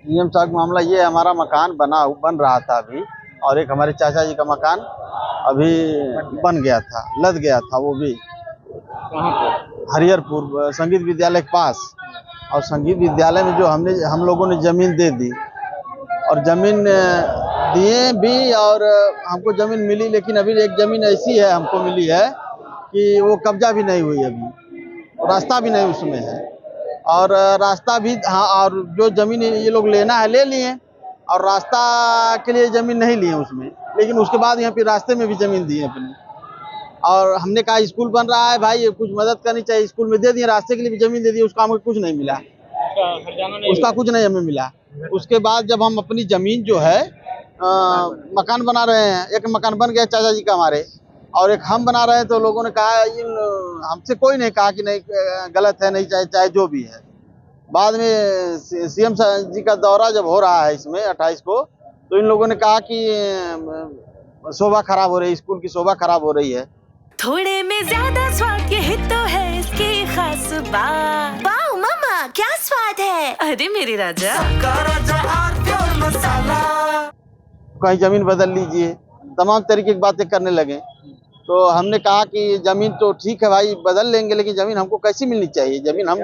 CM साहब का मामला ये है, हमारा मकान बन रहा था अभी, और एक हमारे चाचा जी का मकान अभी बन गया था, लद गया था वो भी। कहाँ पे? हरिहरपुर संगीत विद्यालय के पास। और संगीत विद्यालय में जो हम लोगों ने जमीन दे दी, और जमीन दिए भी, और हमको जमीन मिली, लेकिन अभी एक जमीन ऐसी है हमको मिली है कि वो कब्जा भी नहीं हुई अभी, रास्ता भी नहीं उसमें है। और रास्ता भी, हाँ, और जो जमीन ये लोग लेना है ले लिए, और रास्ता के लिए जमीन नहीं लिए उसमें, लेकिन उसके बाद यहाँ पे रास्ते में भी जमीन दी है अपनी। और हमने कहा स्कूल बन रहा है भाई, कुछ मदद करनी चाहिए, स्कूल में दे दिए, रास्ते के लिए भी जमीन दे दी, उसका हमें कुछ नहीं मिला, उसका कुछ नहीं हमें मिला। उसके बाद जब हम अपनी जमीन जो है मकान बना रहे हैं, एक मकान बन गया चाचा जी का हमारे, और एक हम बना रहे हैं, तो लोगों ने कहा हमसे कोई नहीं कहा कि नहीं गलत है, नहीं चाहे जो भी है। बाद में सीएम जी का दौरा जब हो रहा है इसमें 28 को, तो इन लोगों ने कहा कि शोभा खराब हो रही है, स्कूल की शोभा खराब हो रही है। थोड़े में ज्यादा स्वाद ये तो है इसकी खास बात। वाओ मामा क्या स्वाद है, अरे मेरे राजा। कहीं जमीन बदल लीजिए, तमाम तरीके की बातें करने लगे। तो हमने कहा कि जमीन तो ठीक है भाई, बदल लेंगे, लेकिन जमीन हमको कैसी मिलनी चाहिए। जमीन हम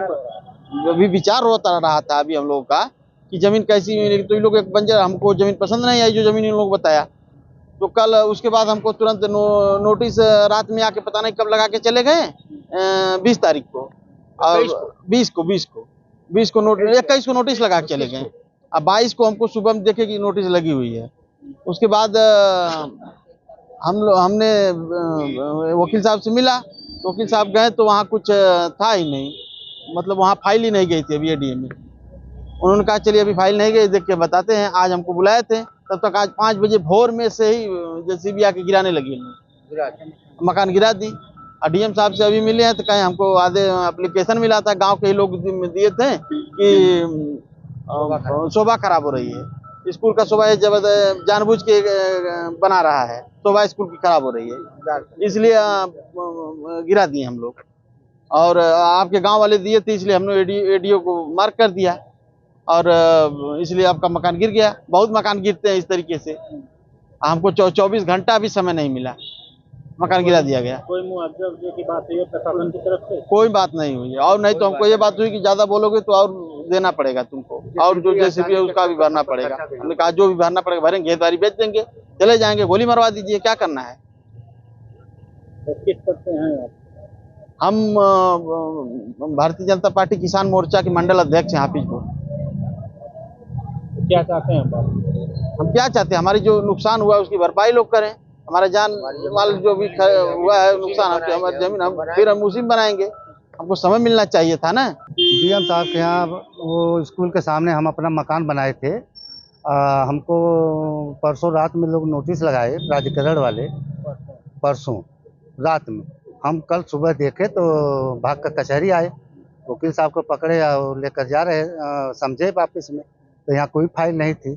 अभी विचार होता रहा था अभी हम लोगों का कि जमीन कैसी मिलेगी। तो इन लोग एक बंजर, हमको जमीन पसंद नहीं आई जो जमीन इन लोग बताया। तो कल उसके बाद हमको तुरंत नोटिस रात में आके पता नहीं कब लगा के चले गए, 20 तारीख को, और 20 को नोटिस, 21 को नोटिस लगा के चले गए। अब 22 को हमको सुबह में देखे कि नोटिस लगी हुई है। उसके बाद हमने वकील साहब से मिला, तो वकील साहब गए तो वहाँ कुछ था ही नहीं, मतलब वहाँ फाइल ही नहीं गई थी अभी एडीए में। उन्होंने कहा चलिए अभी फाइल नहीं गई, देख के बताते हैं। आज हमको बुलाए थे, तब तक आज 5 बजे भोर में से ही जेसीबी आके गिराने लगी, मकान गिरा दी। और डीएम साहब से अभी मिले हैं तो कहें हमको आधे एप्लीकेशन मिला था, गांव के ही लोग दिए थे कि शोभा खराब हो रही है, स्कूल का शोभा जानबूझ के बना रहा है, शोभा स्कूल की खराब हो रही है, इसलिए गिरा दिए हम लोग। और आपके गांव वाले दिए थे, इसलिए हमने एडीओ को मार्क कर दिया, और इसलिए आपका मकान गिर गया। बहुत मकान गिरते हैं इस तरीके से। हमको 24 घंटा भी समय नहीं मिला, मकान गिरा दिया गया। कोई मुआवजे की बात हुई है प्रशासन की तरफ से? कोई बात नहीं हुई है, और नहीं तो हमको ये बात हुई कि ज्यादा बोलोगे तो और देना पड़ेगा तुमको, और जो जेसीबी है उसका भी भरना पड़ेगा। हमने कहा जो भी भरना पड़ेगा भरेंगे, घेरदारी बेच देंगे, चले जाएंगे, गोली मरवा दीजिए, क्या करना है। किस पद पे हैं आप? हम भारतीय जनता पार्टी किसान मोर्चा के मंडल अध्यक्ष हैं हाफिजपुर। क्या चाहते हैं आप? हम क्या चाहते हैं, हमारी जो नुकसान हुआ है उसकी भरपाई लोग करें, हमारा जान माल जो भी हुआ है नुकसान, हमारी जमीन हम उसी में बनाएंगे। हमको समय मिलना चाहिए था ना। डीएम साहब के यहाँ वो स्कूल के सामने हम अपना मकान बनाए थे। हमको परसों रात में लोग नोटिस लगाए, प्राधिकरण वाले, परसों रात में। हम कल सुबह देखे तो भाग कर कचहरी आए, वकील साहब को पकड़े और लेकर जा रहे समझे वापस में, तो यहाँ कोई फाइल नहीं थी।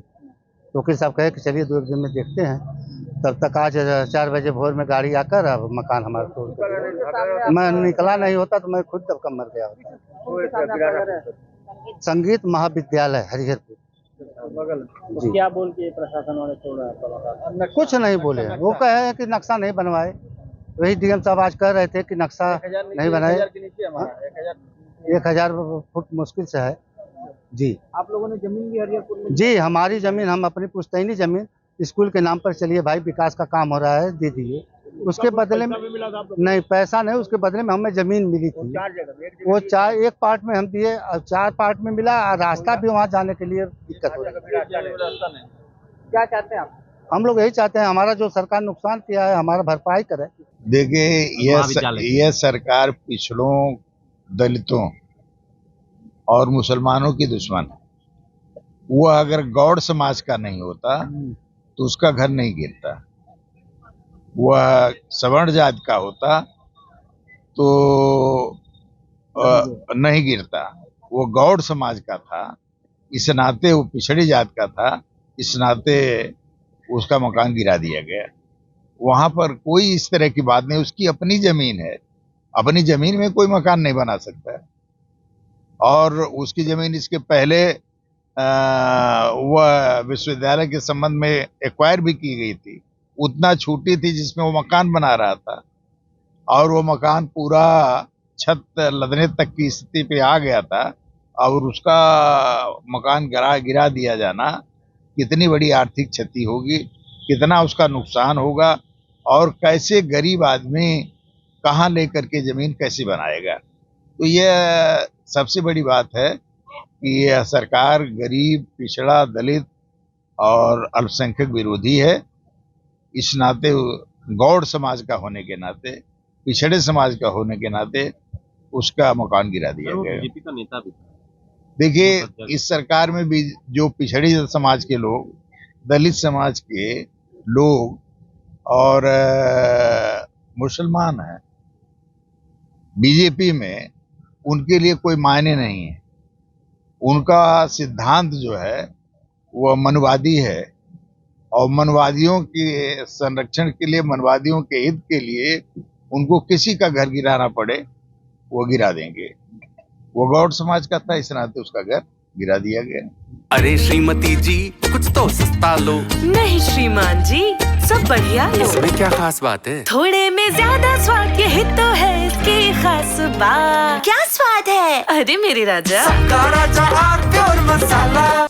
तो वकील साहब कहे कि चलिए 2 दिन में देखते हैं। तब तक आज 4 बजे भोर में गाड़ी आकर अब मकान हमारा तोड़ कर, मैं निकला नहीं होता तो मैं खुद तब का मर गया होता। संगीत महाविद्यालय हरिहरपुर तो क्या बोल के प्रशासन वाले छोड़ा? कुछ नहीं बोले, वो कहे हैं कि नक्शा नहीं बनवाए। वही डीएम साहब आज कह रहे थे कि नक्शा नहीं बनाए। 1000 फुट मुश्किल से है जी। आप लोगों ने जमीन भी हरिहरपुर में? जी, हमारी जमीन, हम अपनी पुश्तैनी जमीन स्कूल के नाम पर, चलिए भाई विकास का काम हो रहा है, दे दिए। उसके बदले में नहीं, पैसा नहीं, उसके बदले में हमें जमीन मिली थी। वो 1 पार्ट में हम दिए और 4 पार्ट में मिला, और रास्ता भी वहाँ जाने के लिए दिक्कत हो रही है। क्या चाहते हैं आप? हम लोग यही चाहते हैं हमारा जो सरकार नुकसान किया है हमारा भरपाई करे। देखिए यह सरकार पिछड़ों, दलितों और मुसलमानों की दुश्मन है। वो अगर गौड़ समाज का नहीं होता तो उसका घर नहीं गिरता, वह सवर्ण जाति का होता तो नहीं गिरता। वो गौड़ समाज का था, इस नाते वो पिछड़ी जात का था, इस नाते उसका मकान गिरा दिया गया। वहां पर कोई इस तरह की बात नहीं, उसकी अपनी जमीन है, अपनी जमीन में कोई मकान नहीं बना सकता। और उसकी जमीन इसके पहले वह विश्वविद्यालय के संबंध में एक्वायर भी की गई थी, उतना छूटी थी जिसमें वो मकान बना रहा था, और वो मकान पूरा छत लदने तक की स्थिति पे आ गया था, और उसका मकान गिरा दिया जाना कितनी बड़ी आर्थिक क्षति होगी, कितना उसका नुकसान होगा, और कैसे गरीब आदमी कहाँ लेकर के जमीन कैसे बनाएगा। तो यह सबसे बड़ी बात है कि यह सरकार गरीब, पिछड़ा, दलित और अल्पसंख्यक विरोधी है। इस नाते गौड़ समाज का होने के नाते, पिछड़े समाज का होने के नाते उसका मकान गिरा दिया गया। बीजेपी का नेता भी देखिए, इस सरकार में भी जो पिछड़े समाज के लोग, दलित समाज के लोग और मुसलमान हैं, बीजेपी में उनके लिए कोई मायने नहीं है। उनका सिद्धांत जो है वह मनवादी है, और मनवादियों के संरक्षण के लिए, मनवादियों के हित के लिए उनको किसी का घर गिराना पड़े वो गिरा देंगे। वो गौड़ समाज का था, इस नाते उसका घर गिरा दिया गया। अरे श्रीमती जी, कुछ तो सस्ता लो। नहीं श्रीमान जी, सब बढ़िया लो। इसमें क्या खास बात है? थोड़े में ज्यादा स्वाद, यही तो है इसकी खास बात। क्या स्वाद है? अरे मेरे राजा, राजा और प्योर मसाला।